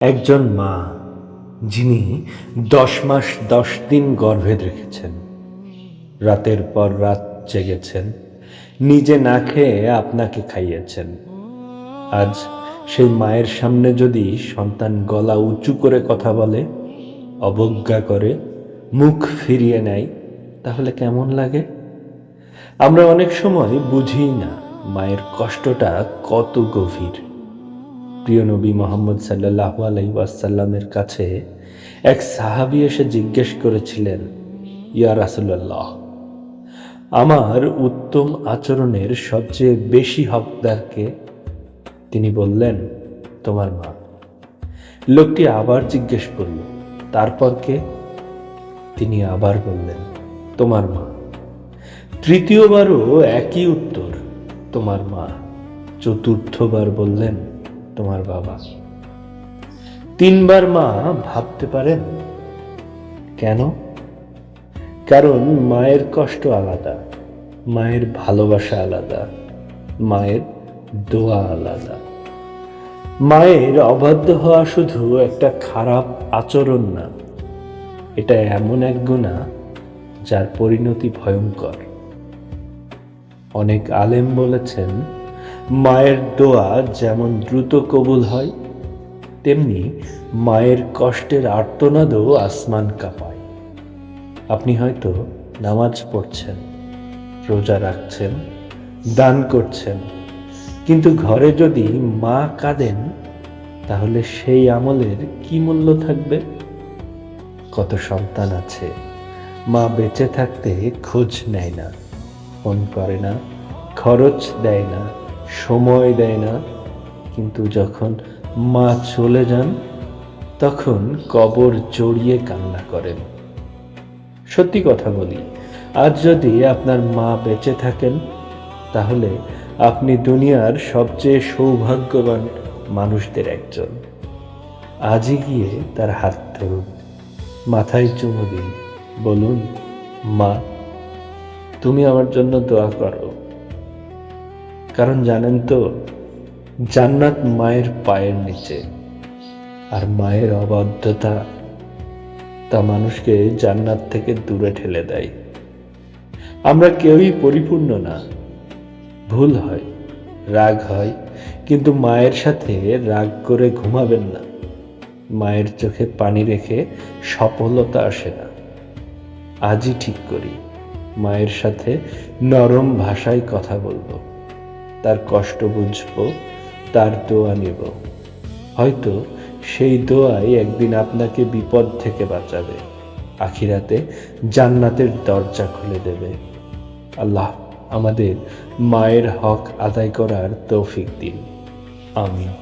একজন মা যিনি 10 মাস 10 দিন গর্ভে রেখেছেন, রাতের পর রাত জেগেছেন, নিজে না খেয়ে আপনাকে খাইয়েছেন। আজ সেই মায়ের সামনে যদি সন্তান গলা উঁচু করে কথা বলে, অবজ্ঞা করে, মুখ ফিরিয়ে নেয়, তাহলে কেমন লাগে? আমরা অনেক সময় বুঝি না মায়ের কষ্টটা কত গভীর। প্রিয় নবী মোহাম্মদ সাল্লাল্লাহু আলাইহি ওয়াসাল্লামের কাছে এক সাহাবী এসে জিজ্ঞেস করেছিলেন, ইয়া রাসূলুল্লাহ, আমার উত্তম আচরণের সবচেয়ে বেশি হকদার কে? তিনি বললেন, তোমার মা। লোকটি আবার জিজ্ঞেস করল, তারপর কে? তিনি আবার বললেন, তোমার মা। তৃতীয়বারও একই উত্তর, তোমার মা। চতুর্থবার বললেন, তোমার বাবা। 3বার মা ভাবতে পারেন কেন? কারণ মায়ের কষ্ট আলাদা, মায়ের ভালোবাসা আলাদা, মায়ের দোয়া আলাদা। মায়ের অবাধ্য হওয়া শুধু একটা খারাপ আচরণ না, এটা এমন এক গুনাহ যার পরিণতি ভয়ঙ্কর। অনেক আলেম বলেছেন, মায়ের দোয়া যেমন দ্রুত কবুল হয়, তেমনি মায়ের কষ্টের আর্তনাদও আসমান কাঁপায়। আপনি হয়তো নামাজ পড়ছেন, রোজা রাখছেন, দান করছেন, কিন্তু ঘরে যদি মা কাঁদেন, তাহলে সেই আমলের কি মূল্য থাকবে? কত সন্তান আছে মা বেঁচে থাকতে খোঁজ নেয় না, ফোন করে না, খরচ দেয় না, সময় দেয় না, কিন্তু যখন মা চলে যান তখন কবর জড়িয়ে কান্না করেন। সত্যি কথা বলি, আজ যদি আপনার মা বেঁচে থাকেন, তাহলে আপনি দুনিয়ার সবচেয়ে সৌভাগ্যবান মানুষদের একজন। আজই গিয়ে তার হাত ধরুন, মাথায় চুমু দিন, বলুন, মা, তুমি আমার জন্য দোয়া করো। কারণ জানেন তো, জান্নাত মায়ের পায়ের নিচে, আর মায়ের অবাধ্যতা তা মানুষকে জান্নাত থেকে দূরে ঠেলে দেয়। আমরা কেউই পরিপূর্ণ না, ভুল হয়, রাগ হয়, কিন্তু মায়ের সাথে রাগ করে ঘুমাবেন না। মায়ের চোখে পানি রেখে সফলতা আসে না। আজই ঠিক করি, মায়ের সাথে নরম ভাষায় কথা বলবো, তার কষ্ট বুঝবো, তার দোয়া নিব। হয়তো সেই দোয়াই একদিন আপনাকে বিপদ থেকে বাঁচাবে, আখিরাতে জান্নাতের দরজা খুলে দেবে। আল্লাহ আমাদের মায়ের হক আদায় করার তৌফিক দিন। আমিন।